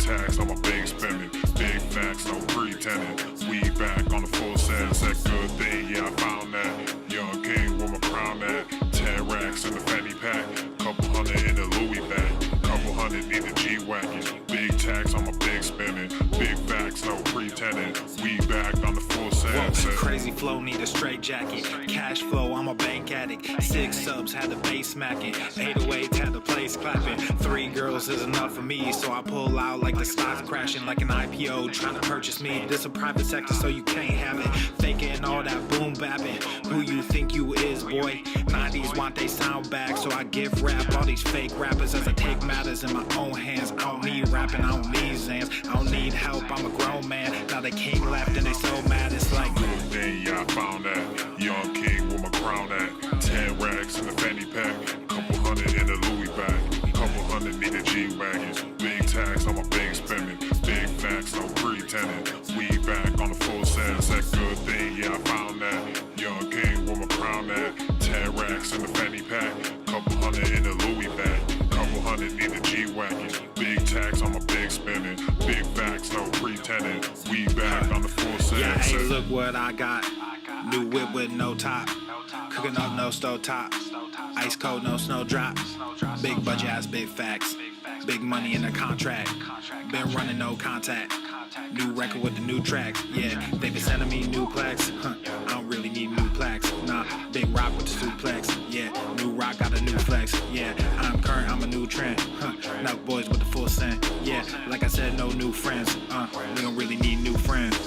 tax on my big spending. Big facts, no pretending. We back on the full sense. That good thing, yeah, I found that. Young king, where my crown at? 10 racks in the fanny pack. Couple hundred in the Louis bag. Couple hundred need a G-Wagon. Big tax on my big spending. Big facts, no pretending. We back on the full sense. Whoa, crazy flow, need a straight jacket. Cash flow, I'm a bank addict. 6 subs, had the bass smacking. 808, had the place clapping. 3 girls is enough for me, so I pull out like the stocks crashing. Like an IPO, trying to purchase me. This a private sector, so you can't have it. Faking all that boom bapping. Who you think you is, boy? 90s want they sound back, so I give rap all these fake rappers as I take matters in my own hands. I don't need rapping, I don't need Zans. I don't need help, I'm a grown man. Now they king left and they so mad, it's like good thing, yeah, I found that. Young king, where my crown at? 10 racks in the fanny pack. Couple hundred in the Louis bag. Couple hundred need a G-Wagon. Big tax on my big spending. Big facts, no pretending. We back on the full sense. That good thing, yeah, I found that. Young king, where my crown at? 10 racks in the fanny pack. Couple hundred in the Louis bag. Couple hundred need a G-Wagon. Big tax on my big spending. Big facts, no pretending. We back on the full sense. yeah, hey, look what I got. New whip with no top. Cooking up no stove top. Ice cold, no snowdrop. Big budget ass, big facts. Big money in the contract. Been running no contact. New record with the new tracks. Yeah, they been sending me new plaques. I don't really need new plaques. Nah, big rock with the suplex. Yeah, new rock got a new flex. Yeah, I'm current, I'm a new trend. Now boys with the full scent. Yeah, like I said, no new friends. We don't really need new friends.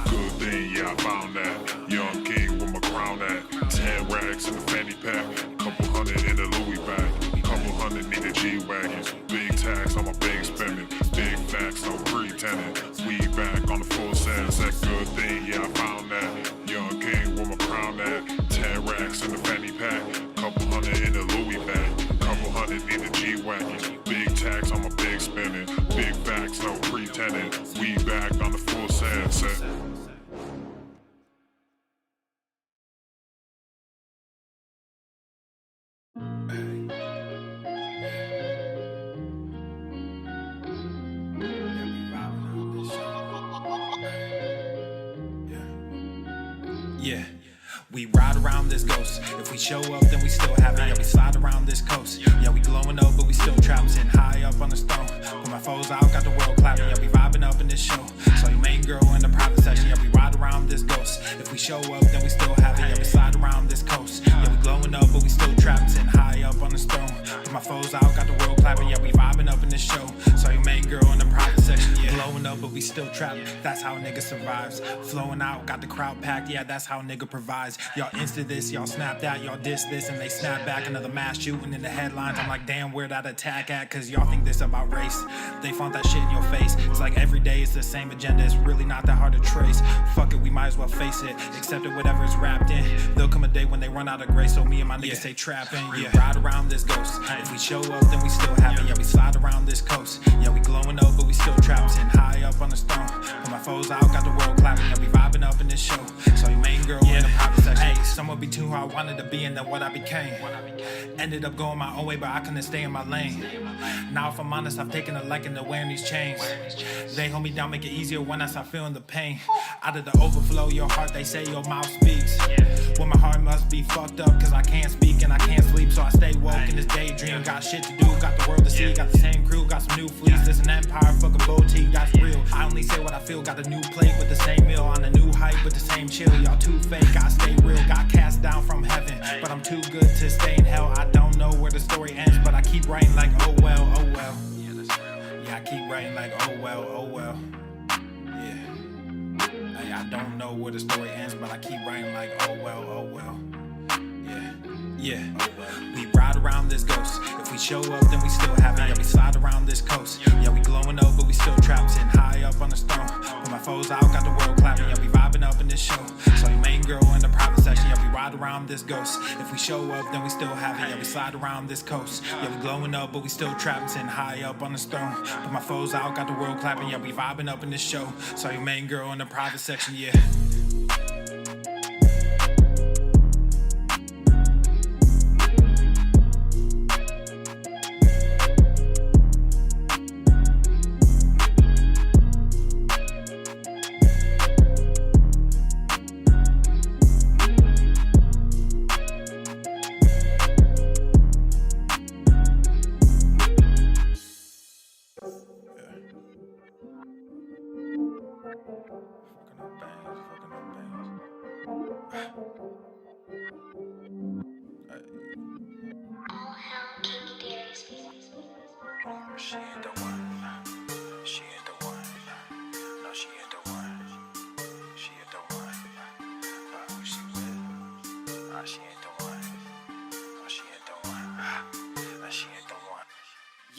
Good thing, yeah, I found that. Young king, where my crown at? 10 racks in the fanny pack. Couple hundred in the Louis bag. Couple hundred need a G-Wagon. Big tax on my big spending. Big facts, no pretending. We back on the full sense. That good thing, yeah, I found that. Young king, where my crown at? 10 racks in the fanny pack. Couple hundred in the Louis bag. Couple hundred need a G-Wagon. Big tax on my big spending. Big facts, no pretending. We back on the full sense. Yeah, we ride around this ghost. If we show up, then we still have it. Yeah, we slide around this coast. Yeah, we glowing up, but we still trapped. Sitting high up on the stone. Put my foes out, got the world clapping. Yeah, we vibing up in this show. So your main girl in the private section. Yeah, we ride around this ghost. If we show up, then we still have it. Yeah, we slide around this coast. Yeah, we glowing up, but we still trapped. Sitting high up on the stone. Put my foes out, got the world clapping. Yeah, we vibing up in this show. So your main girl in the private section. Yeah, glowing up, but we still trapped. That's how a nigga survives. Flowing out, got the crowd packed. Yeah, that's how a nigga provides. Y'all insta this, y'all snap that, y'all diss this, and they snap back. Another mass shooting in the headlines. I'm like, damn, where that attack at? Cause y'all think this about race. They found that shit in your face. It's like every day it's the same agenda. It's really not that hard to trace. Fuck it, we might as well face it. Accept it, whatever it's wrapped in. There'll come a day when they run out of grace. So me and my niggas stay trapping. Yeah, ride around this ghost. If we show up, then we still have it. Yeah, we slide around this coast. Yeah, we glowing up, but we still trapped. Sitting high up on the stone. Put my foes out, got the world clapping. Yeah, we vibing up in this show. So your main girl in the private section. Hey, some would be too hard, wanted to be, and then what I became. Ended up going my own way, but I couldn't stay in my lane. Now if I'm honest, I've taken a liking to wearing these chains. They hold me down, make it easier when I start feeling the pain. Out of the overflow, your heart, they say your mouth speaks. Well, my heart must be fucked up, cause I can't speak and I can't sleep. So I stay woke in this daydream. Got shit to do, got the world to see. Got the same crew, got some new fleets. There's an empire, fucking boutique, that's real. I only say what I feel, got a new plate with the same meal. On a new height with the same chill. Y'all too fake, I stay real. Got cast down from heaven, but I'm too good to stay in hell. I don't know where the story ends, but I keep writing like oh well, oh well. Yeah, I keep writing like oh well, oh well. Yeah, hey, I don't know where the story ends, but I keep writing like oh well, oh well. Yeah, we ride around this ghost. If we show up, then we still have it. Yeah, we slide around this coast. Yeah, we glowing up, but we still trapped. Sitting high up on the stone. Put my foes out, got the world clapping. Yeah, we vibing up in this show. So your main girl in the private section. Yeah, we ride around this ghost. If we show up, then we still have it. Yeah, we slide around this coast. Yeah, we glowing up, but we still trapped. Sitting high up on the stone. Put my foes out, got the world clapping. Yeah, we vibing up in this show. So your main girl in the private section. Yeah.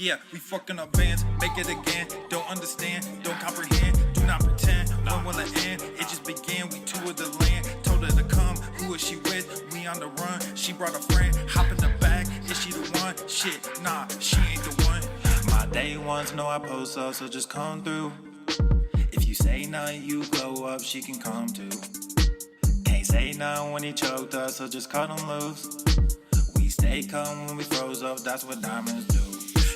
Yeah, we fucking up bands, make it again. Don't understand, don't comprehend, do not pretend. When will it end? It just began. We toured the land, told her to come. Who is she with? We on the run. She brought a friend, hop in the back. Is she the one? Shit, nah, she ain't the one. My day ones know I post up, so just come through. If you say nothing, you glow up, she can come too. Can't say nothing when he choked us, so just cut him loose. We stay calm when we froze up, that's what diamonds do.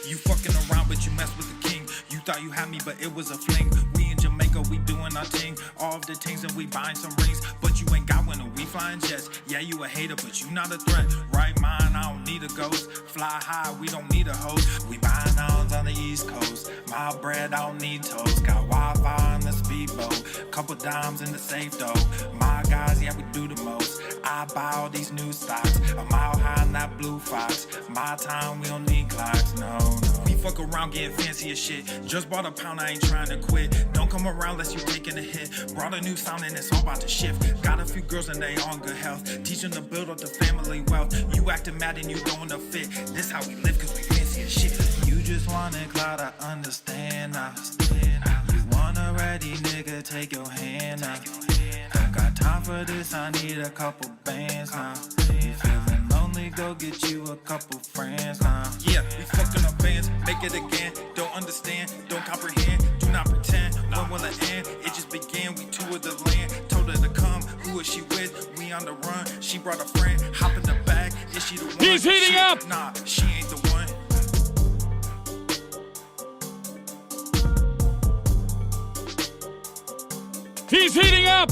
You fucking around, but you mess with the king. You thought you had me, but it was a fling. We in Jamaica, we doing our thing. All of the things, and we buying some rings. But you ain't got one, and we flying jets. Yeah, you a hater, but you not a threat. Right mind, I don't need a ghost. Fly high, we don't need a host. We buying islands on the East Coast. My bread, I don't need toast. Got Wi-Fi on the speedboat. Couple dimes in the safe, though. My guys, yeah, we do the most. I buy all these new stocks. A mile high in that blue fox. My time, we don't need clocks, no. We fuck around getting fancy as shit. Just bought a pound, I ain't trying to quit. Don't come around unless you taking a hit. Brought a new sound and it's all about to shift. Got a few girls and they all in good health. Teach them to build up the family wealth. You acting mad and you throwing a fit. This how we live cause we fancy as shit. You just want it, cloud, I understand now. You want a ready nigga, take your hand now. Don't got time for this, I need a couple bands now. You feeling lonely, go get you a couple friends now. Yeah, we fucking up bands, make it again. Don't understand, don't comprehend, do not pretend. When will it end? It just began, we toured the land. Told her to come, who is she with? We on the run, she brought a friend. Hop in the bag, is she the one? He's heating Shit, up! Nah, she ain't the one. He's heating up!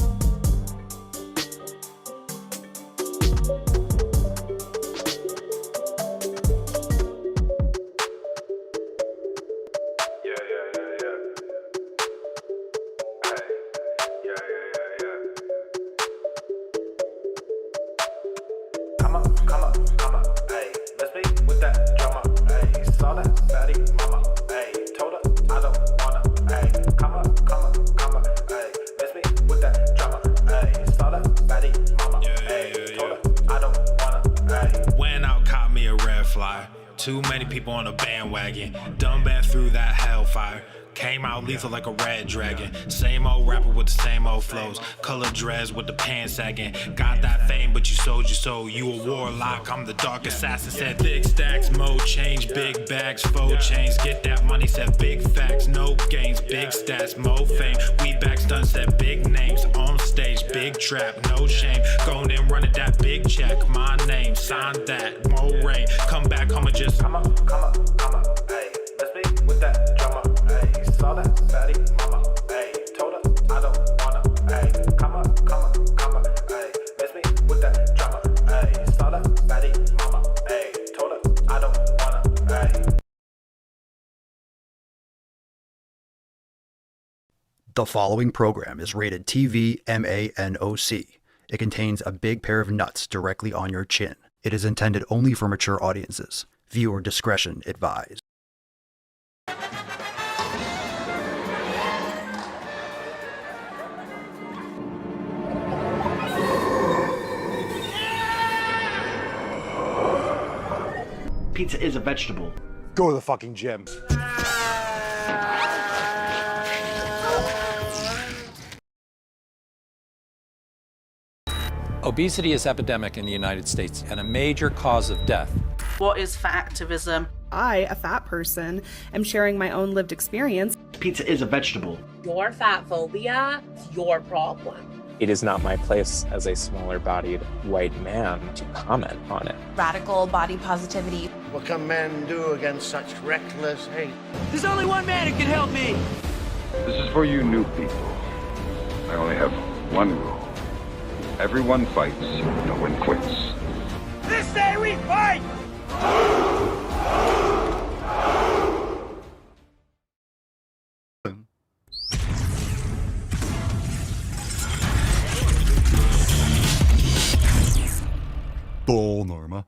Too many people on a bandwagon. Dumb band through that hellfire. Came out lethal like a red dragon. Same old rapper with the same old flows. Color dreads with the pants sagging. Got that fame, but you sold your soul. You a warlock, I'm the dark assassin. Said thick stacks, mode change. Big bags, faux chains. Get that money, said big facts, no gains. Big stats, mo fame. We back done said big names. On stage, big trap, no shame. Going and running that big check. My name, sign that, mo rain. Come back, I'ma just come up, hey. Let's be with that drama, hey. Saw that fatty mama, hey. Told her I don't wanna, hey. Come up, hey. Let's be with that drama, hey. Saw that fatty mama, hey. Told her I don't wanna, hey. The following program is rated TV MANOC. It contains a big pair of nuts directly on your chin. It is intended only for mature audiences. Viewer discretion advised. Pizza is a vegetable. Go to the fucking gym. Obesity is epidemic in the United States and a major cause of death. What is fat activism? I, a fat person, am sharing my own lived experience. Pizza is a vegetable. Your fat phobia is your problem. It is not my place as a smaller-bodied white man to comment on it. Radical body positivity. What can men do against such reckless hate? There's only one man who can help me. This is for you new people. I only have one rule. Everyone fights, no one quits. This day we fight! Bull Norma.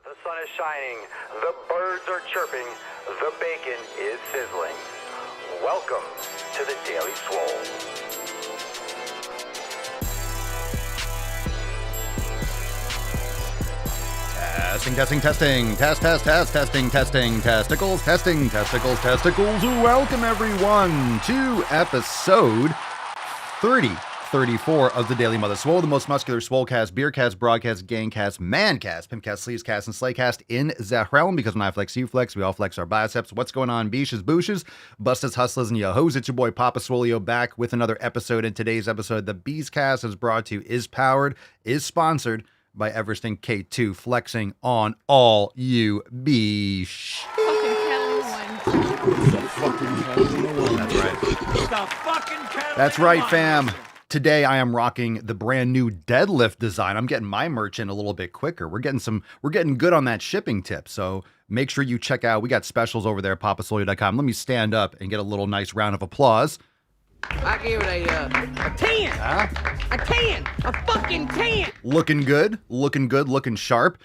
The sun is shining, the birds are chirping, the bacon is sizzling. Welcome to the Daily Swole. Testing. Testicles. Welcome everyone to episode 34 of the Daily Swole, the most muscular swolecast, beercast, broadcast, gangcast, mancast, pimpcast, sleazecast, and slaycast in the realm. Because when I flex, you flex, we all flex our biceps. What's going on, beaches, booshes, bustas, hustlers, and yo-hos? It's your boy Papa Swolio back with another episode. In today's episode, the Beescast is brought to you, is sponsored by Everesting K2, flexing on all you beesh. That's right, fam. Today I am rocking the brand new deadlift design. I'm getting my merch in a little bit quicker. We're getting good on that shipping tip. So make sure you check out. We got specials over there at papasolio.com. Let me stand up and get a little nice round of applause. I give it a 10. Huh? A 10. A fucking 10. Looking good, looking sharp.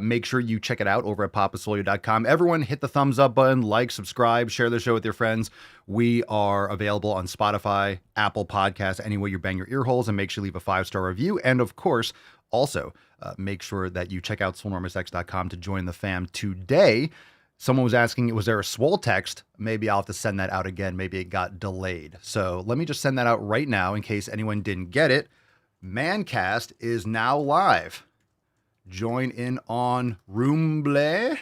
Make sure you check it out over at papasolio.com. Everyone hit the thumbs up button, like, subscribe, share the show with your friends. We are available on Spotify, Apple Podcasts, anywhere you bang your ear holes, and make sure you leave a 5-star review. And of course, also make sure that you check out swolenormousx.com to join the fam today. Someone was asking, was there a swole text? Maybe I'll have to send that out again. Maybe it got delayed. So let me just send that out right now in case anyone didn't get it. Mancast is now live. Join in on Rumble.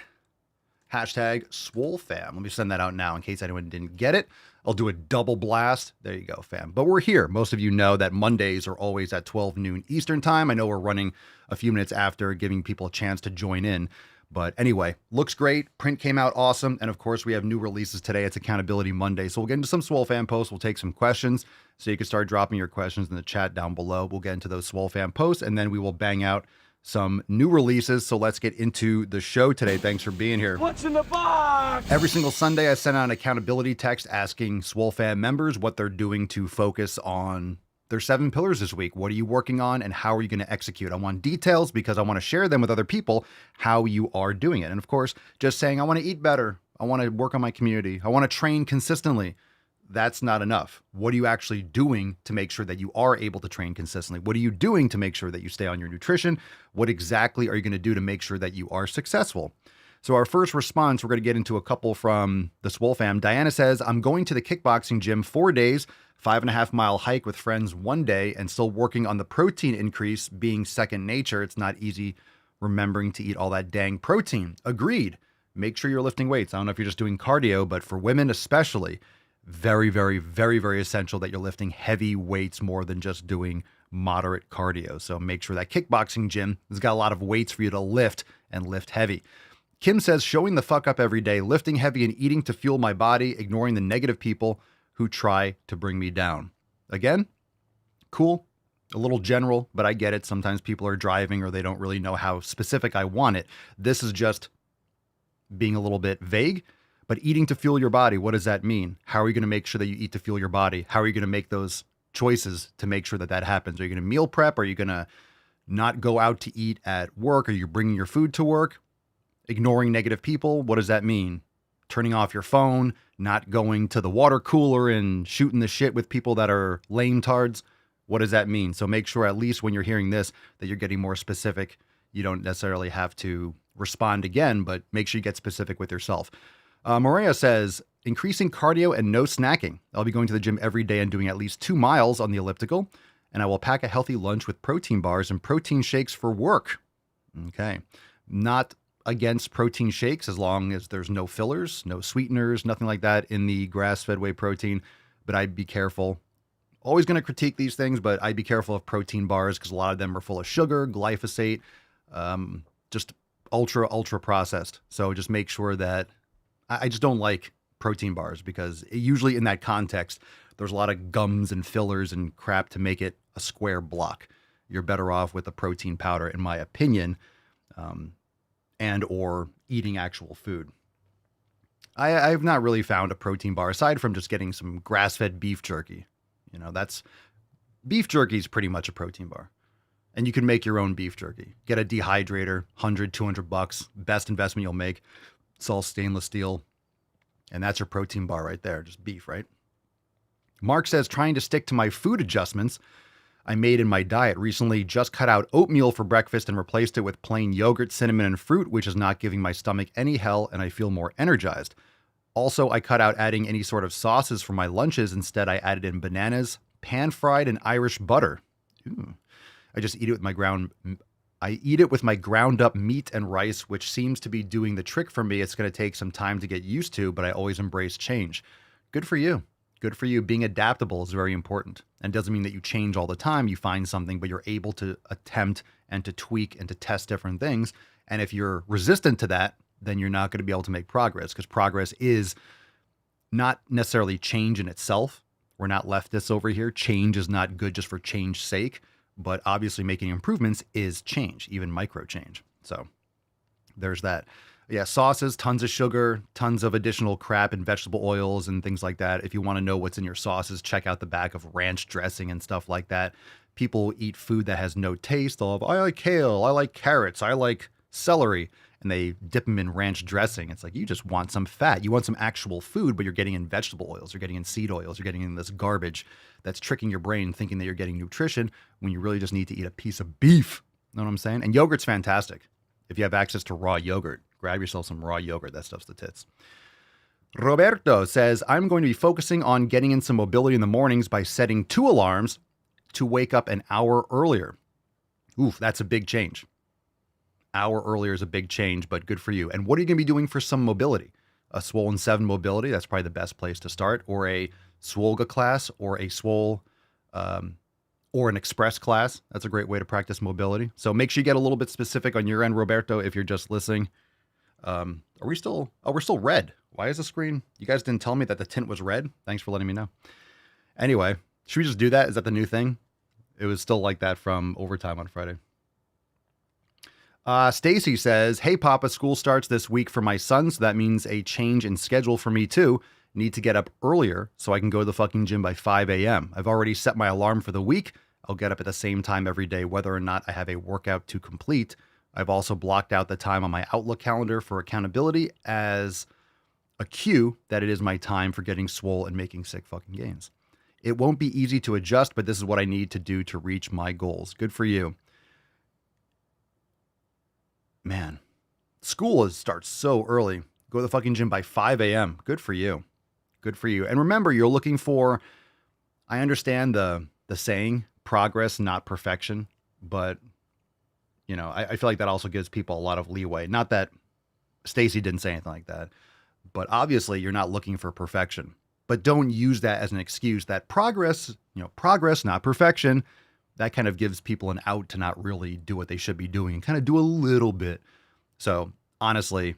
Hashtag SwoleFam. Let me send that out now in case anyone didn't get it. I'll do a double blast. There you go, fam. But we're here. Most of you know that Mondays are always at 12 noon Eastern time. I know we're running a few minutes after, giving people a chance to join in. But anyway, looks great. Print came out awesome. And of course, we have new releases today. It's Accountability Monday. So we'll get into some Swole Fan posts. We'll take some questions. So you can start dropping your questions in the chat down below. We'll get into those Swole Fan posts. And then we will bang out some new releases. So let's get into the show today. Thanks for being here. What's in the box? Every single Sunday, I send out an accountability text asking Swole Fan members what they're doing to focus on their 7 pillars this week. What are you working on and how are you going to execute? I want details because I want to share them with other people, how you are doing it. And of course, just saying, I want to eat better. I want to work on my community. I want to train consistently. That's not enough. What are you actually doing to make sure that you are able to train consistently? What are you doing to make sure that you stay on your nutrition? What exactly are you going to do to make sure that you are successful? So our first response, we're going to get into a couple from the Swole fam. Diana says, I'm going to the kickboxing gym 4 days, 5.5-mile hike with friends 1 day, and still working on the protein increase being second nature. It's not easy remembering to eat all that dang protein. Agreed. Make sure you're lifting weights. I don't know if you're just doing cardio, but for women especially, very, very, very, very essential that you're lifting heavy weights more than just doing moderate cardio. So make sure that kickboxing gym has got a lot of weights for you to lift and lift heavy. Kim says, showing the fuck up every day, lifting heavy and eating to fuel my body, ignoring the negative people who try to bring me down. Again, cool, a little general, but I get it. Sometimes people are driving or they don't really know how specific I want it. This is just being a little bit vague, but eating to fuel your body, what does that mean? How are you going to make sure that you eat to fuel your body? How are you going to make those choices to make sure that that happens? Are you going to meal prep? Are you going to not go out to eat at work? Are you bringing your food to work? Ignoring negative people, what does that mean? Turning off your phone, not going to the water cooler and shooting the shit with people that are lame tards. What does that mean? So make sure at least when you're hearing this that you're getting more specific. You don't necessarily have to respond again, but make sure you get specific with yourself. Maria says, increasing cardio and no snacking. I'll be going to the gym every day and doing at least 2 miles on the elliptical, and I will pack a healthy lunch with protein bars and protein shakes for work. Okay. Not against protein shakes as long as there's no fillers, no sweeteners, nothing like that in the grass-fed whey protein. But I'd be careful. Always going to critique these things, but I'd be careful of protein bars because a lot of them are full of sugar, glyphosate, just ultra processed. So just make sure that I just don't like protein bars because usually in that context, there's a lot of gums and fillers and crap to make it a square block. You're better off with a protein powder, in my opinion. And or eating actual food. I've not really found a protein bar aside from just getting some grass-fed beef jerky. You know, beef jerky is pretty much a protein bar. And you can make your own beef jerky. Get a dehydrator, $100, $200, best investment you'll make. It's all stainless steel. And that's your protein bar right there, just beef, right? Mark says, trying to stick to my food adjustments. I made in my diet. Recently just cut out oatmeal for breakfast and replaced it with plain yogurt, cinnamon, and fruit, which is not giving my stomach any hell, and I feel more energized. Also, I cut out adding any sort of sauces for my lunches. Instead, I added in bananas, pan-fried, and Irish butter. Ooh. I just eat it with my ground up meat and rice, which seems to be doing the trick for me. It's going to take some time to get used to, but I always embrace change. Good for you. Good for you. Being adaptable is very important, and doesn't mean that you change all the time. You find something, but you're able to attempt and to tweak and to test different things. And if you're resistant to that, then you're not going to be able to make progress, because progress is not necessarily change in itself. We're not leftists over here. Change is not good just for change's sake, but obviously making improvements is change, even micro change. So there's that. Yeah, sauces, tons of sugar, tons of additional crap and vegetable oils and things like that. If you want to know what's in your sauces, check out the back of ranch dressing and stuff like that. People eat food that has no taste. They'll have, I like kale, I like carrots, I like celery, and they dip them in ranch dressing. It's like, you just want some fat. You want some actual food, but you're getting in vegetable oils, you're getting in seed oils, you're getting in this garbage that's tricking your brain thinking that you're getting nutrition when you really just need to eat a piece of beef. You know what I'm saying? And yogurt's fantastic. If you have access to raw yogurt, grab yourself some raw yogurt. That stuff's the tits. Roberto says, I'm going to be focusing on getting in some mobility in the mornings by setting 2 alarms to wake up an hour earlier. Oof, that's a big change. Hour earlier is a big change, but good for you. And what are you going to be doing for some mobility? A Swollen 7 mobility, that's probably the best place to start, or a Swolga class, or a Swole, or an Express class. That's a great way to practice mobility. So make sure you get a little bit specific on your end, Roberto, if you're just listening. We're still red. Why is the screen? You guys didn't tell me that the tint was red. Thanks for letting me know. Anyway, should we just do that? Is that the new thing? It was still like that from overtime on Friday. Stacy says, hey, Papa, school starts this week for my son, so that means a change in schedule for me too. Need to get up earlier so I can go to the fucking gym by 5 a.m. I've already set my alarm for the week. I'll get up at the same time every day, whether or not I have a workout to complete. I've also blocked out the time on my Outlook calendar for accountability as a cue that it is my time for getting swole and making sick fucking gains. It won't be easy to adjust, but this is what I need to do to reach my goals. Good for you. Man, school starts so early. Go to the fucking gym by 5 a.m. Good for you. Good for you. And remember, you're looking for, I understand the saying, progress, not perfection, but you know, I feel like that also gives people a lot of leeway. Not that Stacy didn't say anything like that, but obviously you're not looking for perfection. But don't use that as an excuse that progress, not perfection. That kind of gives people an out to not really do what they should be doing and kind of do a little bit. So honestly,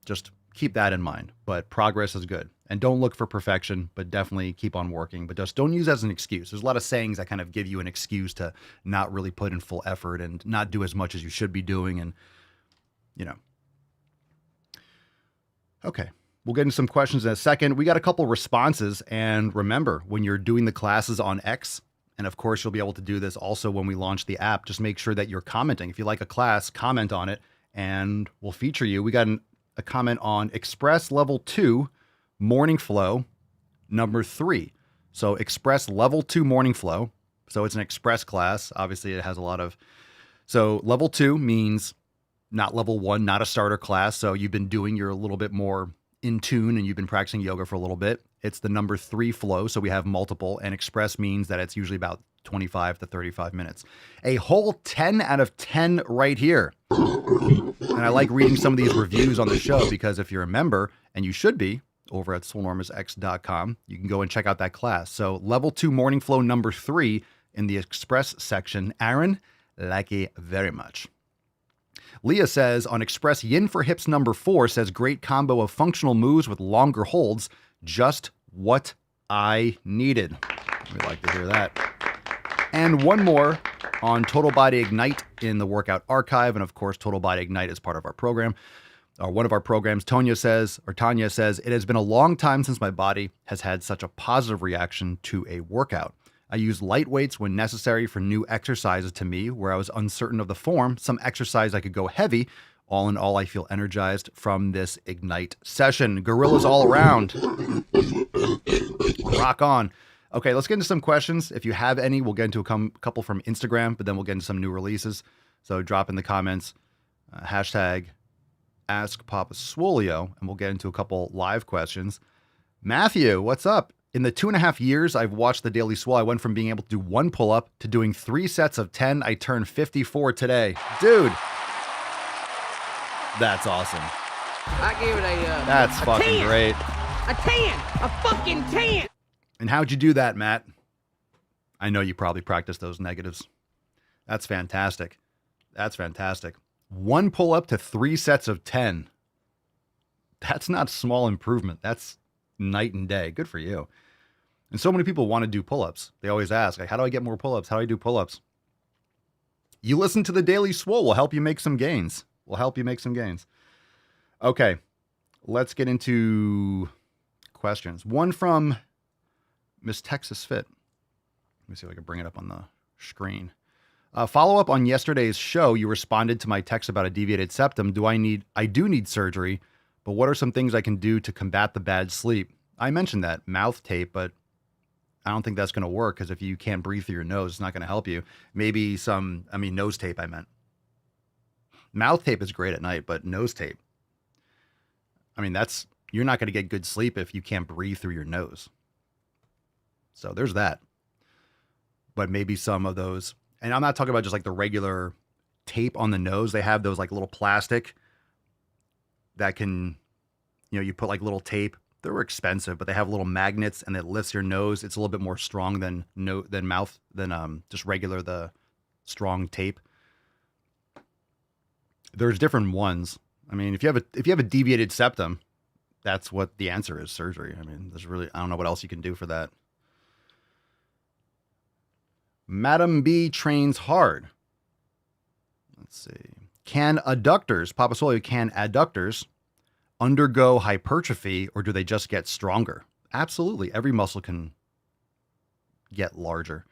just keep that in mind. But progress is good. And don't look for perfection, but definitely keep on working. But just don't use that as an excuse. There's a lot of sayings that kind of give you an excuse to not really put in full effort and not do as much as you should be doing. And, Okay, we'll get into some questions in a second. We got a couple responses. And remember, when you're doing the classes on X, and of course, you'll be able to do this also when we launch the app, just make sure that you're commenting. If you like a class, comment on it and we'll feature you. We got a comment on Express Level 2 Morning Flow number 3. So Express Level 2 Morning Flow. So it's an express class. Obviously, it has a lot of... So Level 2 means not Level 1, not a starter class. So you've been doing, you're a little bit more in tune and you've been practicing yoga for a little bit. It's the number 3 flow. So we have multiple, and express means that it's usually about 25 to 35 minutes. A whole 10 out of 10 right here. And I like reading some of these reviews on the show because if you're a member, and you should be, over at swolenormousx.com, you can go and check out that class. So Level 2 Morning Flow number 3 in the express section. Aaron, like it very much. Leah says on Express Yin for Hips number 4 says great combo of functional moves with longer holds. Just what I needed. We like to hear that. And one more on Total Body Ignite in the workout archive. And of course, Total Body Ignite is part of our program. One of our programs, Tanya says, it has been a long time since my body has had such a positive reaction to a workout. I use light weights when necessary for new exercises to me where I was uncertain of the form. Some exercise I could go heavy. All in all, I feel energized from this Ignite session. Gorillas all around. Rock on. Okay, let's get into some questions. If you have any, we'll get into a couple from Instagram, but then we'll get into some new releases. So drop in the comments, hashtag Ask Papa Swolio, and we'll get into a couple live questions. Matthew, what's up? In the 2.5 years I've watched the Daily Swole, I went from being able to do 1 pull-up to doing 3 sets of 10. I turned 54 today. Dude, that's awesome. I give it a That's a fucking 10. great. A 10. A fucking 10. And how'd you do that, Matt? I know you probably practiced those negatives. That's fantastic. That's fantastic. 1 pull-up to 3 sets of 10. That's not small improvement. That's night and day. Good for you. And so many people want to do pull-ups. They always ask, like, how do I get more pull-ups? How do I do pull-ups? You listen to the Daily Swole. We'll help you make some gains. Okay, let's get into questions. One from Miss Texas Fit. Let me see if I can bring it up on the screen. Follow up on yesterday's show. You responded to my text about a deviated septum. I do need surgery, but what are some things I can do to combat the bad sleep? I mentioned that mouth tape, but I don't think that's going to work because if you can't breathe through your nose, it's not going to help you. Maybe nose tape, I meant. Mouth tape is great at night, but nose tape, you're not going to get good sleep if you can't breathe through your nose. So there's that. But maybe some of those, and I'm not talking about just like the regular tape on the nose. They have those like little plastic that can, you put like little tape. They're expensive, but they have little magnets and it lifts your nose. It's a little bit more strong than just regular, the strong tape. There's different ones. If you have a deviated septum, that's what the answer is, surgery. I don't know what else you can do for that. Madam B trains hard. Let's see. Can adductors undergo hypertrophy or do they just get stronger? Absolutely. Every muscle can get larger.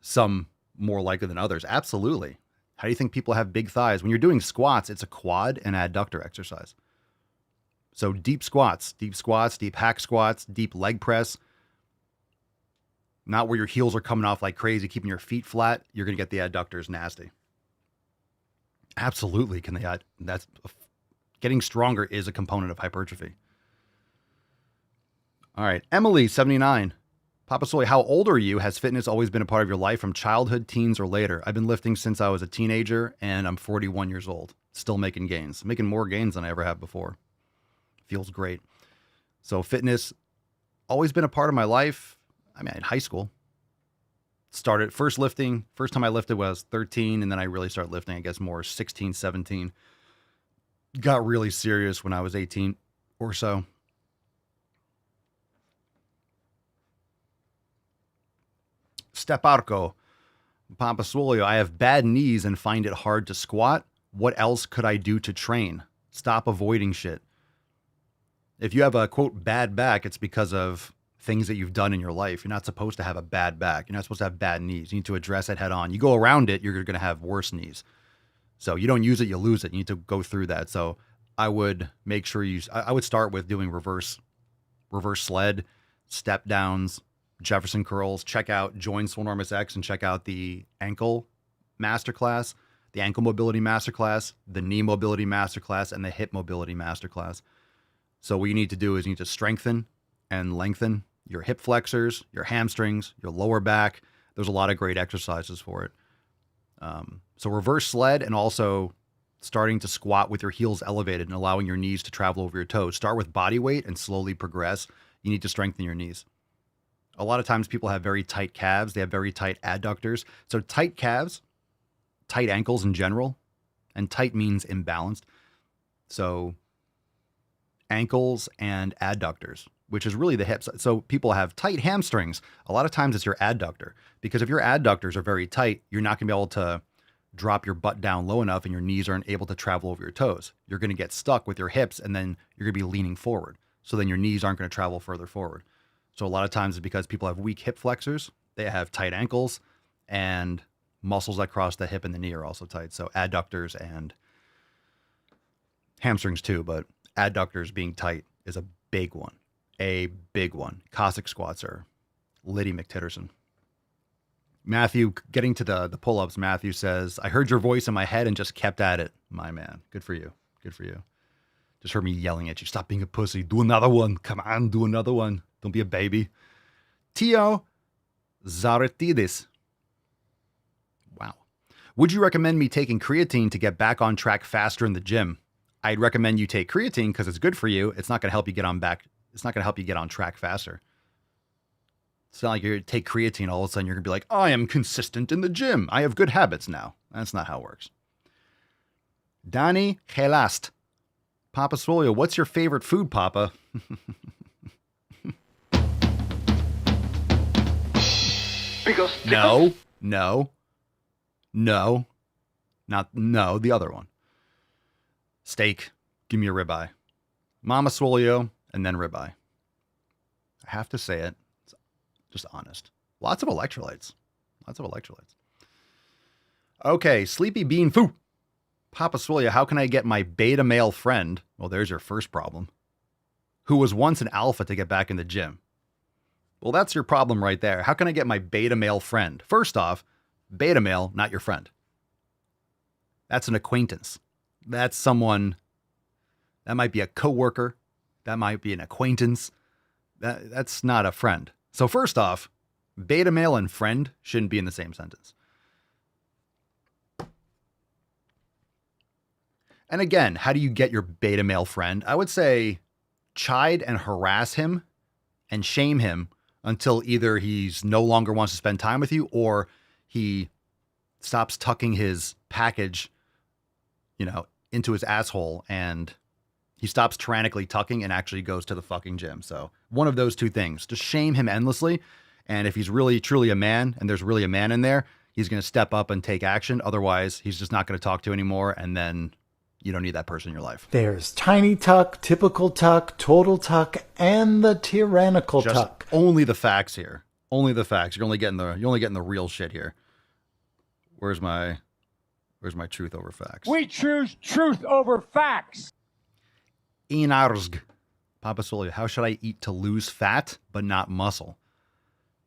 Some more likely than others. Absolutely. How do you think people have big thighs? When you're doing squats, it's a quad and adductor exercise. So deep squats, deep hack squats, deep leg press. Not where your heels are coming off like crazy, keeping your feet flat. You're going to get the adductors nasty. Absolutely. Getting stronger is a component of hypertrophy. All right. Emily, 79. Papa Soy, how old are you? Has fitness always been a part of your life from childhood, teens, or later? I've been lifting since I was a teenager, and I'm 41 years old. Still making gains. Making more gains than I ever have before. Feels great. So fitness, always been a part of my life. In high school. First time I lifted was 13, and then I really started lifting, I guess, more 16, 17. Got really serious when I was 18 or so. Steparco, Papa Swolio, I have bad knees and find it hard to squat. What else could I do to train? Stop avoiding shit. If you have a, quote, bad back, it's because of things that you've done in your life. You're not supposed to have a bad back. You're not supposed to have bad knees. You need to address it head on. You go around it, you're going to have worse knees. So you don't use it, you lose it. You need to go through that. So I would make sure I would start with doing reverse sled, step downs, Jefferson curls. Join Swolenormous X and check out the ankle masterclass, the ankle mobility masterclass, the knee mobility masterclass, and the hip mobility masterclass. So what you need to do is you need to strengthen and lengthen your hip flexors, your hamstrings, your lower back. There's a lot of great exercises for it. So reverse sled and also starting to squat with your heels elevated and allowing your knees to travel over your toes. Start with body weight and slowly progress. You need to strengthen your knees. A lot of times people have very tight calves. They have very tight adductors. So tight calves, tight ankles in general, and tight means imbalanced. So ankles and adductors, which is really the hips. So people have tight hamstrings. A lot of times it's your adductor, because if your adductors are very tight, you're not going to be able to drop your butt down low enough and your knees aren't able to travel over your toes. You're going to get stuck with your hips and then you're going to be leaning forward. So then your knees aren't going to travel further forward. So a lot of times it's because people have weak hip flexors, they have tight ankles, and muscles that cross the hip and the knee are also tight. So adductors and hamstrings too, but adductors being tight is a big one. Cossack squats are Liddy McTitterson. Matthew, getting to the pull-ups, Matthew says, I heard your voice in my head and just kept at it. My man. Good for you. Good for you. Just heard me yelling at you. Stop being a pussy. Do another one. Come on, do another one. Don't be a baby. Tio Zaratidis. Wow. Would you recommend me taking creatine to get back on track faster in the gym? I'd recommend you take creatine because it's good for you. It's not going to help you get on back. It's not going to help you get on track faster. It's not like you're going to take creatine, all of a sudden you're going to be like, I am consistent in the gym. I have good habits now. That's not how it works. Danny Helast. Papa Swolio, what's your favorite food, Papa? No. The other one. Steak. Give me a ribeye. Mama Swolio, and then ribeye. I have to say it. It's just honest. Lots of electrolytes. Okay, Sleepy Bean Foo. Papa Swolio, how can I get my beta male friend, well, there's your first problem, who was once an alpha to get back in the gym? Well, that's your problem right there. How can I get my beta male friend? First off, beta male, not your friend. That's an acquaintance. That's someone, that might be a coworker. That might be an acquaintance. That's not a friend. So first off, beta male and friend shouldn't be in the same sentence. And again, how do you get your beta male friend? I would say chide and harass him and shame him until either he's no longer wants to spend time with you or he stops tucking his package, into his asshole and he stops tyrannically tucking and actually goes to the fucking gym. So one of those two things, just shame him endlessly. And if he's really, truly a man and there's really a man in there, he's going to step up and take action. Otherwise, he's just not going to talk to anymore. And then you don't need that person in your life. There's tiny tuck, typical tuck, total tuck, and the tyrannical tuck. Only the facts here. Only the facts. You're only getting the real shit here. Where's my truth over facts? We choose truth over facts. Inarzg. Papa Swolio, how should I eat to lose fat but not muscle?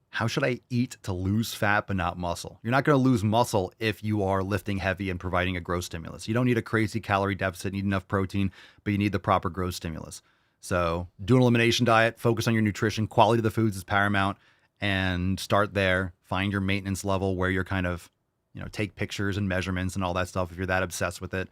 How should I eat to lose fat but not muscle? You're not going to lose muscle if you are lifting heavy and providing a growth stimulus. You don't need a crazy calorie deficit, need enough protein, but you need the proper growth stimulus. So do an elimination diet, focus on your nutrition, quality of the foods is paramount, and start there. Find your maintenance level where you're kind of, take pictures and measurements and all that stuff if you're that obsessed with it.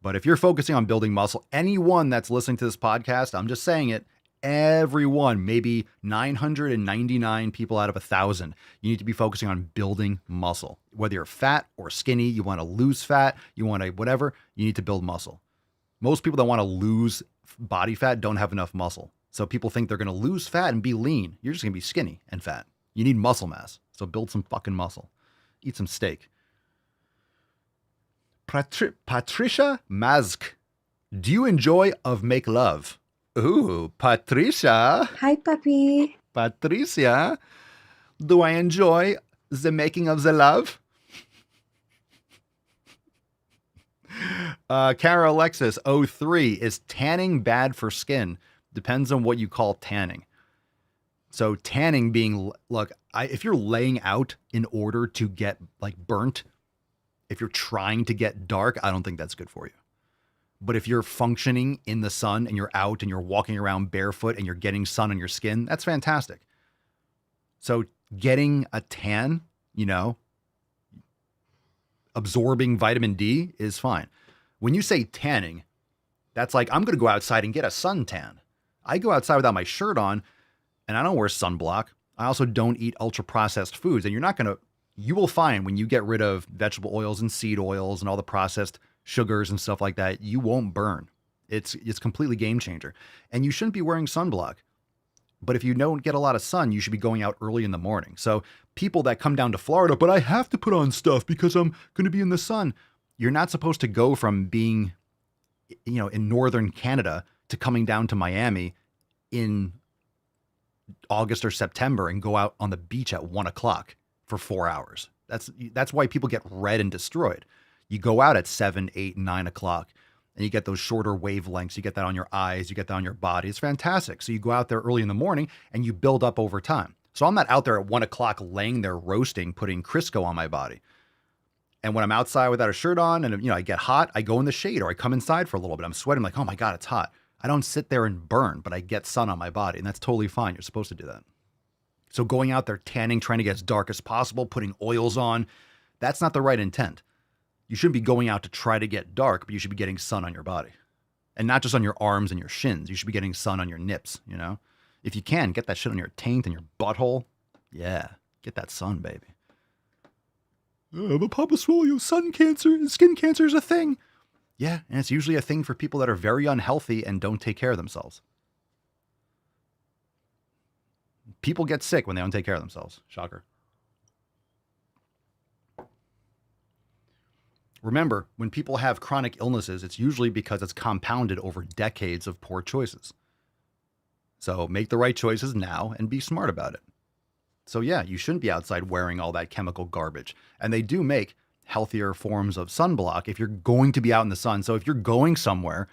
But if you're focusing on building muscle, anyone that's listening to this podcast, I'm just saying it, everyone, maybe 999 people out of 1,000, you need to be focusing on building muscle. Whether you're fat or skinny, you want to lose fat, you want to whatever, you need to build muscle. Most people that want to lose body fat don't have enough muscle. So people think they're going to lose fat and be lean. You're just going to be skinny and fat. You need muscle mass. So build some fucking muscle. Eat some steak. Patricia Mazk. Do you enjoy of make love? Ooh, Patricia. Hi, puppy. Patricia. Do I enjoy the making of the love? Kara Alexis, 03. Is tanning bad for skin? Depends on what you call tanning. So tanning being, look, if you're laying out in order to get burnt, if you're trying to get dark, I don't think that's good for you. But if you're functioning in the sun and you're out and you're walking around barefoot and you're getting sun on your skin, that's fantastic. So getting a tan, absorbing vitamin D is fine. When you say tanning, that's like, I'm going to go outside and get a suntan. I go outside without my shirt on and I don't wear sunblock. I also don't eat ultra processed foods. And you will find when you get rid of vegetable oils and seed oils and all the processed sugars and stuff like that, you won't burn. It's completely game changer. And you shouldn't be wearing sunblock. But if you don't get a lot of sun, you should be going out early in the morning. So people that come down to Florida, but I have to put on stuff because I'm going to be in the sun. You're not supposed to go from being, in northern Canada to coming down to Miami in August or September and go out on the beach at 1:00 for 4 hours. That's why people get red and destroyed. You go out at 7, 8, 9 o'clock and you get those shorter wavelengths. You get that on your eyes. You get that on your body. It's fantastic. So you go out there early in the morning and you build up over time. So I'm not out there at 1 o'clock laying there roasting, putting Crisco on my body. And when I'm outside without a shirt on and, I get hot, I go in the shade or I come inside for a little bit. I'm sweating like, oh my God, it's hot. I don't sit there and burn, but I get sun on my body. And that's totally fine. You're supposed to do that. So going out there tanning, trying to get as dark as possible, putting oils on, that's not the right intent. You shouldn't be going out to try to get dark, but you should be getting sun on your body. And not just on your arms and your shins. You should be getting sun on your nips, If you can, get that shit on your taint and your butthole. Yeah, get that sun, baby. But Papa Swole, skin cancer is a thing. Yeah, and it's usually a thing for people that are very unhealthy and don't take care of themselves. People get sick when they don't take care of themselves. Shocker. Remember, when people have chronic illnesses, it's usually because it's compounded over decades of poor choices. So make the right choices now and be smart about it. So yeah, you shouldn't be outside wearing all that chemical garbage. And they do make healthier forms of sunblock if you're going to be out in the sun. So if you're going somewhere,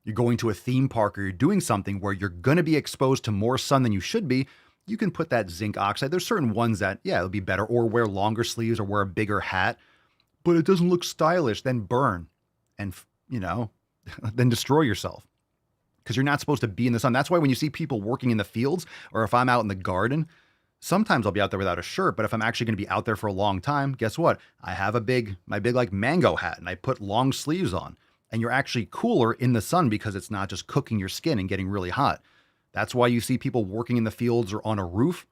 you're going to a theme park or you're doing something where you're going to be exposed to more sun than you should be, you can put that zinc oxide. There's certain ones that, yeah, it'll be better, or wear longer sleeves or wear a bigger hat, but it doesn't look stylish, then burn and, then destroy yourself because you're not supposed to be in the sun. That's why when you see people working in the fields, or if I'm out in the garden, sometimes I'll be out there without a shirt, but if I'm actually going to be out there for a long time, guess what? I have my big like mango hat and I put long sleeves on, and you're actually cooler in the sun because it's not just cooking your skin and getting really hot. That's why you see people working in the fields or on a roof.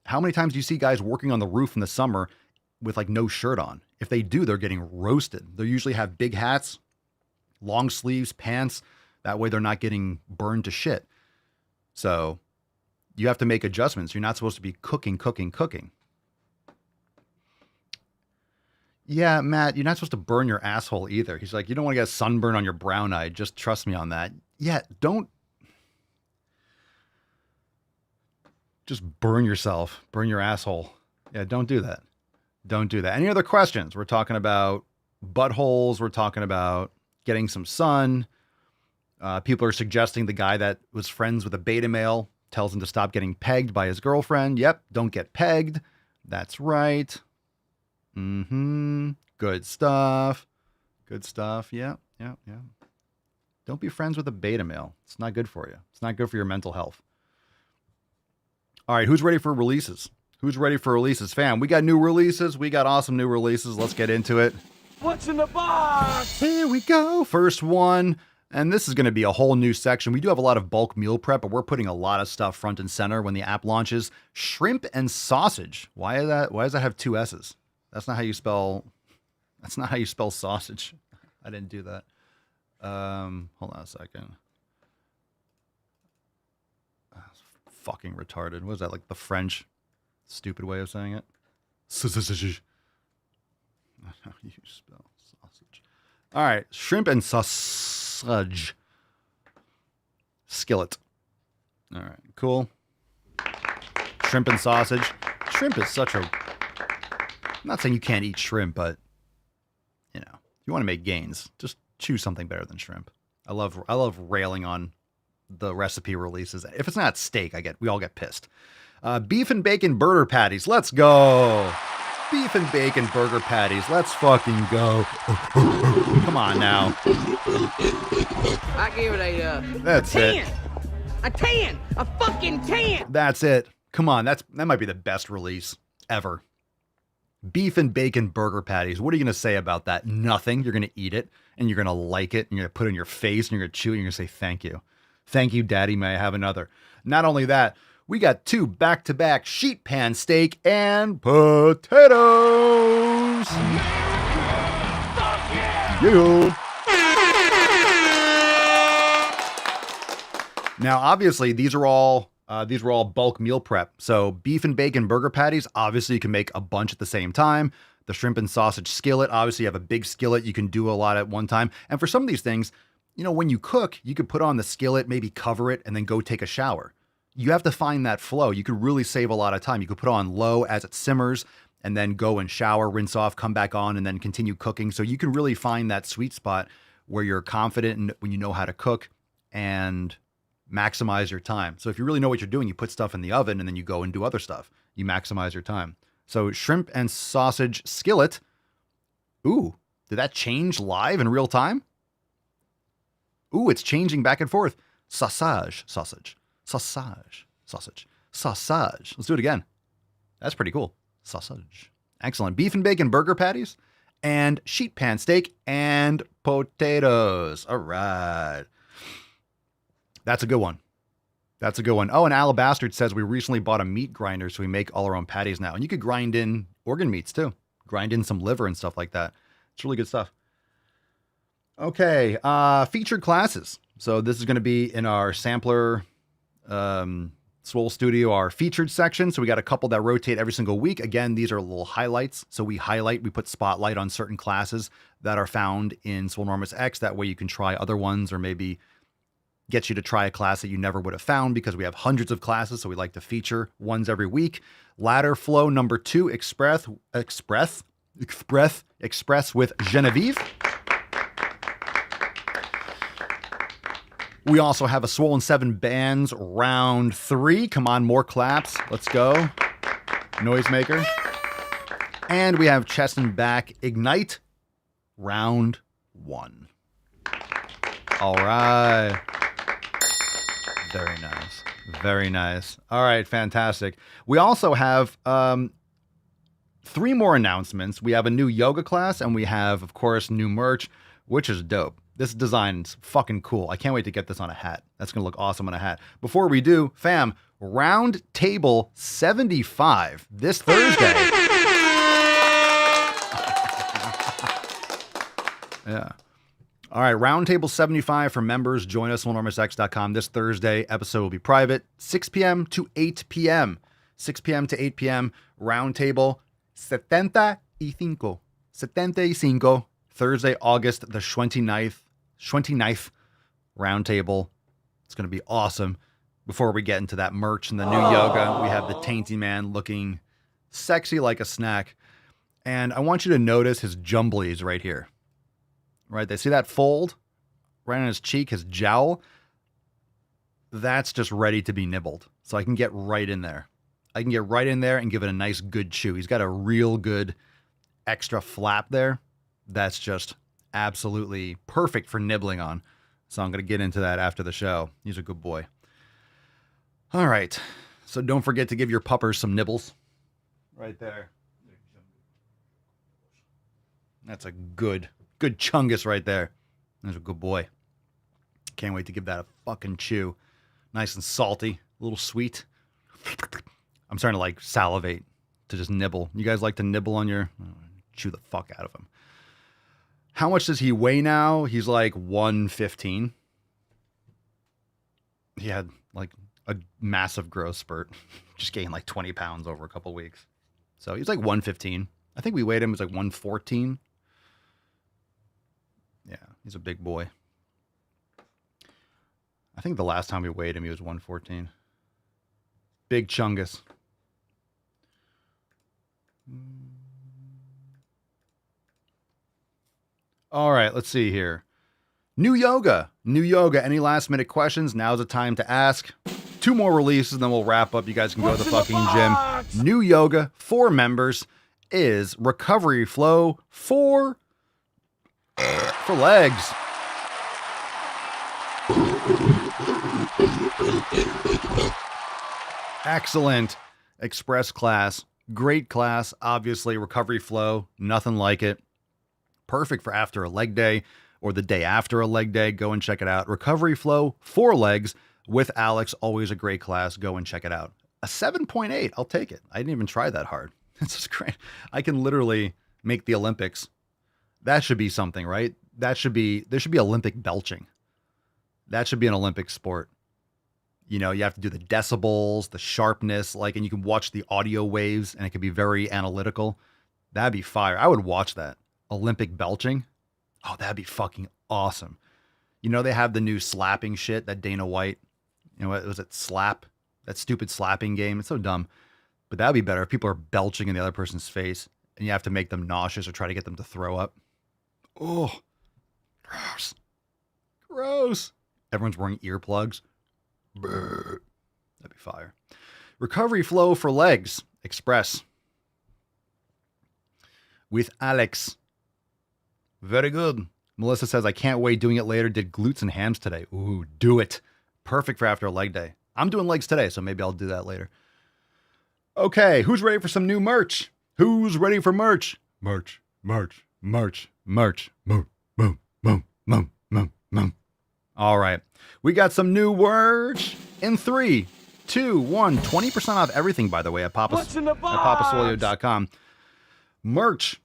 How many times do you see guys working on the roof in the summer with like no shirt on? If they do, they're getting roasted. They usually have big hats, long sleeves, pants. That way they're not getting burned to shit. So you have to make adjustments. You're not supposed to be cooking. Yeah, Matt, you're not supposed to burn your asshole either. He's like, you don't want to get sunburn on your brown eye. Just trust me on that. Yeah, don't just burn yourself, burn your asshole. Yeah, don't do that. Don't do that. Any other questions? We're talking about buttholes. We're talking about getting some sun. People are suggesting the guy that was friends with a beta male tells him to stop getting pegged by his girlfriend. Yep, don't get pegged. That's right. Good stuff. Yeah. Don't be friends with a beta male. It's not good for you. It's not good for your mental health. All right, who's ready for releases? Fam, we got new releases. We got awesome new releases. Let's get into it. What's in the box? Here we go. First one. And this is going to be a whole new section. We do have a lot of bulk meal prep, but we're putting a lot of stuff front and center when the app launches. Shrimp and sausage. Why does that have 2 S's? That's not how you spell sausage. I didn't do that. Hold on a second. Fucking retarded. What is that, like the French stupid way of saying it? Sausage. How do you spell sausage? All right, shrimp and sausage. Skillet. All right, cool. Shrimp and sausage. Shrimp is such a... I'm not saying you can't eat shrimp, but, if you want to make gains, just choose something better than shrimp. I love railing on the recipe releases. If it's not steak, we all get pissed. Beef and bacon burger patties. Let's go. Beef and bacon burger patties. Let's fucking go. Come on now. I give it a That's 10. it. A 10. A fucking 10. That's it. Come on. That might be the best release ever. Beef and bacon burger patties. What are you going to say about that? Nothing. You're going to eat it and you're going to like it and you're going to put it in your face and you're going to chew it and you're going to say thank you. Thank you, Daddy. May I have another? Not only that, we got 2 back-to-back sheet pan steak and potatoes. Yeah. Now, obviously, these are all bulk meal prep. So beef and bacon burger patties, obviously you can make a bunch at the same time. The shrimp and sausage skillet, obviously you have a big skillet. You can do a lot at one time. And for some of these things, when you cook, you could put on the skillet, maybe cover it, and then go take a shower. You have to find that flow. You could really save a lot of time. You could put on low as it simmers and then go and shower, rinse off, come back on, and then continue cooking. So you can really find that sweet spot where you're confident and when you know how to cook and maximize your time. So if you really know what you're doing, you put stuff in the oven and then you go and do other stuff. You maximize your time. So shrimp and sausage skillet. Ooh, did that change live in real time? Ooh, it's changing back and forth. Sausage. Let's do it again. That's pretty cool. Sausage. Excellent. Beef and bacon burger patties and sheet pan steak and potatoes. All right. That's a good one. Oh, and Alabastard says we recently bought a meat grinder, so we make all our own patties now. And you could grind in organ meats too. Grind in some liver and stuff like that. It's really good stuff. Okay, featured classes. So this is going to be in our sampler Swole Studio, our featured section. So we got a couple that rotate every single week. Again, these are little highlights. So we put spotlight on certain classes that are found in Swolenormous X. That way you can try other ones or maybe get you to try a class that you never would have found because we have hundreds of classes. So we like to feature ones every week. Ladder flow number 2, Express with Genevieve. We also have a Swollen 7 Bands round 3. Come on, more claps. Let's go. Noisemaker. And we have Chest and Back Ignite round 1. All right. Very nice. Very nice. All right, fantastic. We also have 3 more announcements. We have a new yoga class, and we have, of course, new merch, which is dope. This design's fucking cool. I can't wait to get this on a hat. That's going to look awesome on a hat. Before we do, fam, Round Table 75 this Thursday. Yeah. All right, Roundtable 75 for members. Join us on enormousx.com. This Thursday, episode will be private, 6 p.m. to 8 p.m. 6 p.m. to 8 p.m. Roundtable 75. Thursday, August the 29th. Roundtable. It's going to be awesome. Before we get into that merch and the new yoga, we have the Tainty Man looking sexy like a snack. And I want you to notice his jumblies right here. Right, they see that fold right on his cheek, his jowl? That's just ready to be nibbled. So I can get right in there. I can get right in there and give it a nice good chew. He's got a real good extra flap there. That's just absolutely perfect for nibbling on. So I'm going to get into that after the show. He's a good boy. All right. So don't forget to give your puppers some nibbles. Right there. That's a good chungus right there. That's a good boy. Can't wait to give that a fucking chew. Nice and salty. A little sweet. I'm starting to like salivate to just nibble. You guys like to nibble on your... chew the fuck out of him. How much does he weigh now? He's like 115. He had like a massive growth spurt. Just gained like 20 pounds over a couple weeks. So he's like 115. I think we weighed him, it was like 114. Yeah, he's a big boy. I think the last time we weighed him, he was 114. Big chungus. All right, let's see here. New yoga. Any last minute questions? Now's the time to ask. 2 more releases, and then we'll wrap up. You guys can go to the fucking gym. New yoga for members is Recovery Flow for legs. Excellent. Express class. Great class. Obviously, Recovery Flow. Nothing like it. Perfect for after a leg day or the day after a leg day. Go and check it out. Recovery Flow for legs with Alex. Always a great class. Go and check it out. A 7.8. I'll take it. I didn't even try that hard. It's just great. I can literally make the Olympics. That should be something, right? There should be Olympic belching. That should be an Olympic sport. You know, you have to do the decibels, the sharpness, and you can watch the audio waves and it can be very analytical. That'd be fire. I would watch that. Olympic belching. Oh, that'd be fucking awesome. You know, they have the new slapping shit that Dana White, what was it? Slap? That stupid slapping game. It's so dumb. But that'd be better if people are belching in the other person's face and you have to make them nauseous or try to get them to throw up. Oh, gross. Everyone's wearing earplugs. That'd be fire. Recovery flow for legs. Express. With Alex. Very good. Melissa says, I can't wait doing it later. Did glutes and hams today. Ooh, do it. Perfect for after a leg day. I'm doing legs today, so maybe I'll do that later. Okay, who's ready for some new merch? Who's ready for merch? Merch. All right. We got some new merch in 3, 2, 1. 20% off everything, by the way, at papasolio.com. Merch.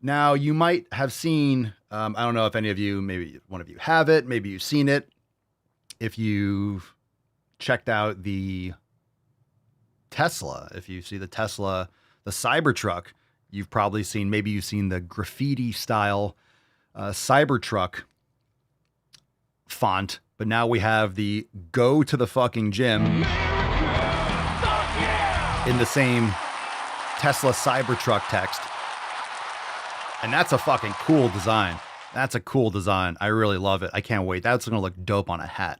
Now, you might have seen, I don't know if any of you, maybe one of you have it, maybe you've seen it. If you've checked out the Tesla, if you see the Tesla, the Cybertruck, you've probably seen, maybe you've seen the graffiti style Cybertruck font, but now we have the go to the fucking gym in the same Tesla Cybertruck text. And that's a fucking cool design. That's a cool design. I really love it. I can't wait. That's going to look dope on a hat.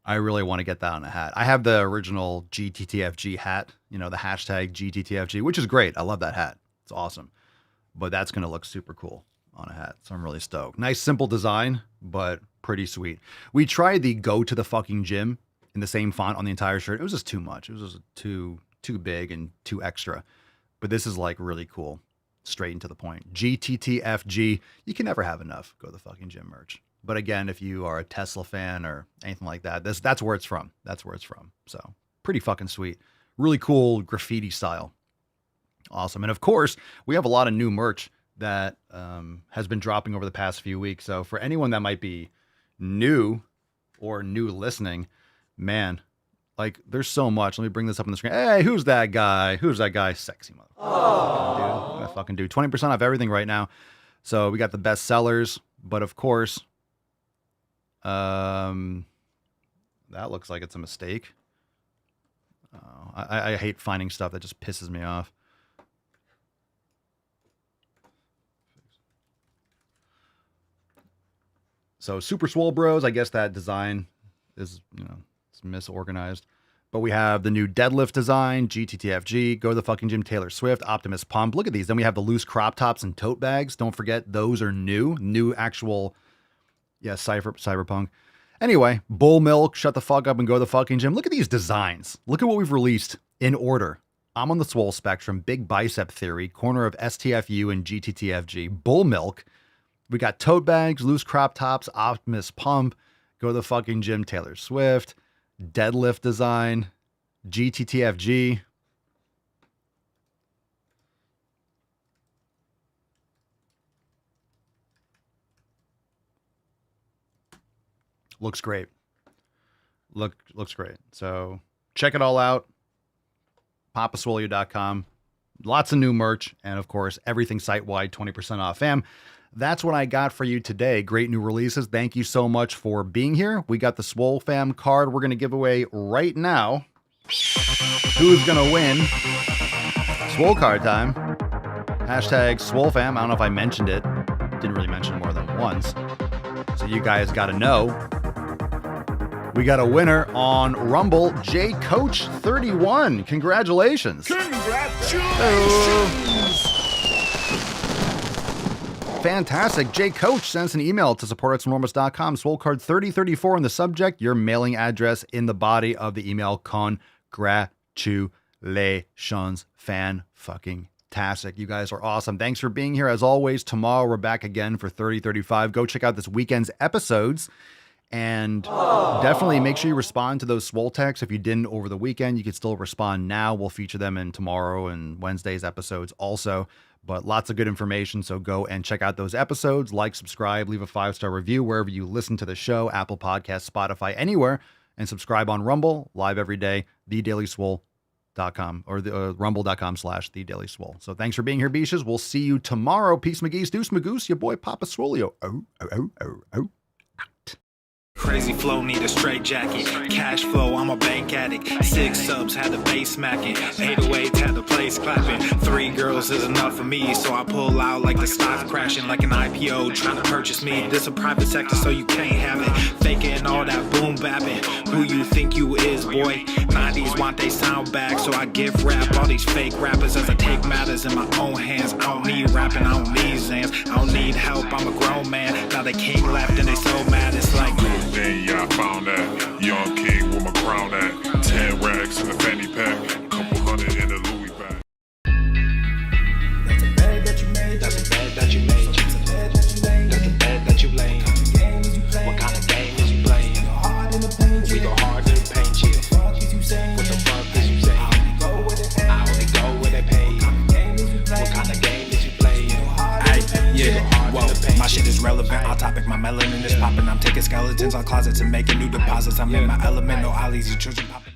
I really want to get that on a hat. I have the original GTTFG hat, the hashtag GTTFG, which is great. I love that hat. It's awesome. But that's going to look super cool on a hat. So I'm really stoked. Nice, simple design, but pretty sweet. We tried the go to the fucking gym in the same font on the entire shirt. It was just too much. It was just too big and too extra. But this is like really cool. Straight and to the point. GTTFG. You can never have enough go to the fucking gym merch. But again, if you are a Tesla fan or anything like that, that's where it's from. That's where it's from. So pretty fucking sweet. Really cool graffiti style. Awesome. And of course, we have a lot of new merch that has been dropping over the past few weeks. So for anyone that might be new or new listening, man, like there's so much. Let me bring this up on the screen. Hey, who's that guy? Who's that guy? Sexy motherfucker. I'm gonna fucking do 20% off everything right now. So we got the best sellers, but of course, that looks like it's a mistake. I hate finding stuff that just pisses me off. So Super Swole Bros, I guess that design is, it's misorganized. But we have the new deadlift design, GTTFG, Go to the Fucking Gym, Taylor Swift, Optimus Pump. Look at these. Then we have the loose crop tops and tote bags. Don't forget, those are new actual, cyberpunk. Anyway, Bull Milk, Shut the Fuck Up and Go to the Fucking Gym. Look at these designs. Look at what we've released in order. I'm on the Swole Spectrum, Big Bicep Theory, corner of STFU and GTTFG, Bull Milk. We got tote bags, loose crop tops, Optimus Pump, Go to the Fucking Gym, Taylor Swift, deadlift design, GTTFG. Looks great. Looks great. So check it all out. papasolio.com. Lots of new merch. And of course, everything site-wide, 20% off. Fam, that's what I got for you today. Great new releases. Thank you so much for being here. We got the Swole Fam card we're going to give away right now. Who's going to win? Swole card time. Hashtag Swole Fam. I don't know if I mentioned it. Didn't really mention it more than once. So you guys got to know. We got a winner on Rumble, J Coach 31. Congratulations. Fantastic. J Coach sends an email to support@swolenormous.com. Swole card 3034 in the subject, your mailing address in the body of the email. Congratulations. Fan-fucking-tastic. You guys are awesome. Thanks for being here. As always, tomorrow we're back again for 3035. Go check out this weekend's episodes. And definitely make sure you respond to those Swole texts. If you didn't over the weekend, you can still respond now. We'll feature them in tomorrow and Wednesday's episodes also. But lots of good information, so go and check out those episodes. Like, subscribe, leave a 5-star review wherever you listen to the show, Apple Podcasts, Spotify, anywhere. And subscribe on Rumble, live every day, thedailyswole.com or rumble.com/thedailyswole. So thanks for being here, Beaches. We'll see you tomorrow. Peace, McGee's, Deuce, Magoose, your boy Papa Swolio. Crazy flow, need a straight jacket. Cash flow, I'm a bank addict. 6 subs, had the bass smacking. 808s, had the place clapping. 3 girls is enough for me, so I pull out like the stock crashing. Like an IPO, trying to purchase me. This a private sector, so you can't have it. Faking all that boom bapping. Who you think you is, boy? 90s want they sound back, so I give rap all these fake rappers as I take matters in my own hands. I don't need rapping, I don't need Zans. I don't need help, I'm a grown man. Now they king left and they so mad, it's like Then yeah, I found that young king with my crown at 10 racks in the fanny pack, couple hundred in the Louis bag. That's a bed that you made. That's a bed that you made. That's a bed that you laid. That's a bed that you laid. What kind of game is you playing? We go hard in the paint, yeah. What the fuck is you saying? I only go where they pay. What kind of game is you playing? Ay, yeah, whoa, my shit is relevant. On topic, my melanin is popping. I'm taking skeletons on closets and making new deposits. I'm in my element, no ollies, you children popping.